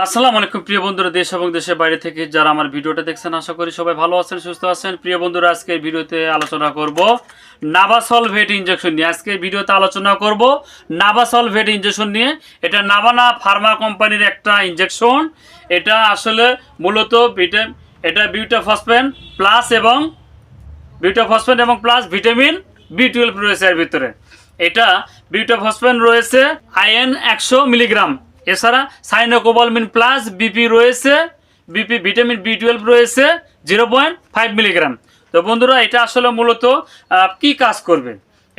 আসসালামু আলাইকুম প্রিয় বন্ধুরা, দেশ এবং দেশের বাইরে থেকে যারা আমার ভিডিওটা দেখছেন, আশা করি সবাই ভালো আছেন, সুস্থ আছেন। প্রিয় বন্ধুরা, আজকের ভিডিওতে আলোচনা করব নাভাসলভেট ইনজেকশন নিয়ে। আজকের ভিডিওতে আলোচনা করব নাভাসলভেট ইনজেকশন নিয়ে। এটা নাভানা ফার্মা কোম্পানির একটা ইনজেকশন। এটা আসলে মূলত এটা বিউটাফসফেন এবং প্লাস ভিটামিন B12 রয়েছে এর ভিতরে। এটা বিউটাফসফেন রয়েছে আয়ন 100 মিলিগ্রাম। এছাড়া সাইনোকোবালমিন প্লাস বিপি রয়েছে, ভিটামিন B12 রয়েছে 0.5 মিলিগ্রাম। তো বন্ধুরা, এটা আসলে মূলত কি কাজ করবে,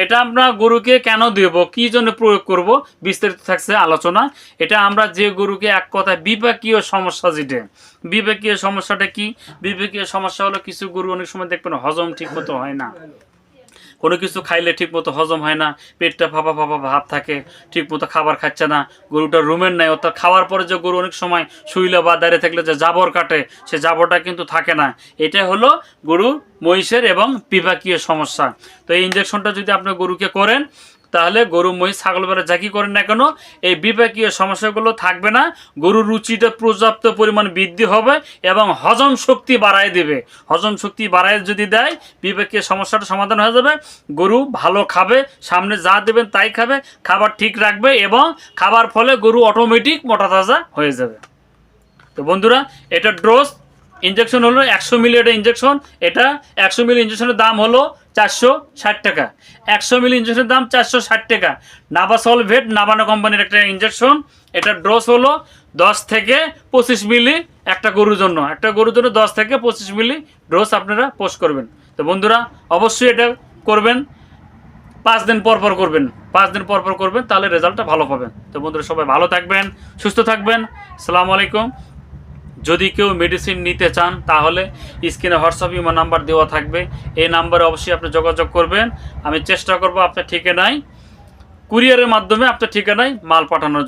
এটা আমরা গরুকে কেন দেব, কি জন্য প্রয়োগ করব, বিস্তারিত থাকছে আলোচনা। এটা আমরা যে গরুকে এক কথায় বিপাকীয় সমস্যা, বিপাকীয় সমস্যাটা কি? বিপাকীয় সমস্যা হলো কিছু গরু অনেক সময় দেখবেন হজম ঠিক মতো হয় না, কোনো কিছু খাইলে ঠিক মতো হজম হয় না, পেটটা ফাঁপা ফাঁপা ভাব থাকে, ঠিক মতো খাবার খাচ্ছে না, গরুটা রুমের নেয়। অর্থাৎ খাওয়ার পরে যে গরু অনেক সময় শুইলে বা দাঁড়িয়ে থাকলে যে জাবর কাটে, সে জাবরটা কিন্তু থাকে না। এটা হলো গরু মহিষের এবং বিপাকীয় সমস্যা। তো এই ইনজেকশনটা যদি আপনি গরুকে করেন, তাহলে গরু মহিষ ছাগল বেড়া যা কি করেন না কেন, এই বিপাকীয় সমস্যাগুলো থাকবে না। গরুর রুচিটা পর্যাপ্ত পরিমাণ বৃদ্ধি হবে এবং হজম শক্তি বাড়ায় দেবে। হজম শক্তি বাড়ায় যদি দেয়, বিপাকীয় সমস্যাটা সমাধান হয়ে যাবে। গরু ভালো খাবে, সামনে যা দেবেন তাই খাবে, খাবার ঠিক রাখবে এবং খাবার ফলে গরু অটোমেটিক মোটা তাজা হয়ে যাবে। তো বন্ধুরা, এটা ডোজ ইনজেকশন হলো 100 মিলি। এটা ইনজেকশন, এটা 100 মিলি ইনজেকশনের দাম হলো 460 টাকা। 100 মিলি ইনজেকশনের দাম 460 টাকা। নাভাসলভেট নাভানা কোম্পানির একটা ইনজেকশন। এটা ডোজ হলো 10 থেকে 25 মিলি। একটা গরুর জন্য 10 থেকে 25 মিলি ডোজ আপনারা পোস্ট করবেন। তো বন্ধুরা, অবশ্যই এটা করবেন, 5 দিন পর পর করবেন। 5 দিন পর পর করবেন, তাহলে রেজাল্টটা ভালো পাবেন। তো বন্ধুরা, সবাই ভালো থাকবেন, সুস্থ থাকবেন। আসসালামু আলাইকুম। যদি কেউ মেডিসিন নিতে চান, তাহলে স্ক্রিনে হোয়াটসঅ্যাপ ইমো নাম্বার দেওয়া থাকবে। এই নাম্বারে অবশ্যই আপনি যোগাযোগ করবেন। আমি চেষ্টা করব আপনার ঠিকানায়, কুরিয়ারের মাধ্যমে আপনার ঠিকানায় মাল পাঠানোর জন্য।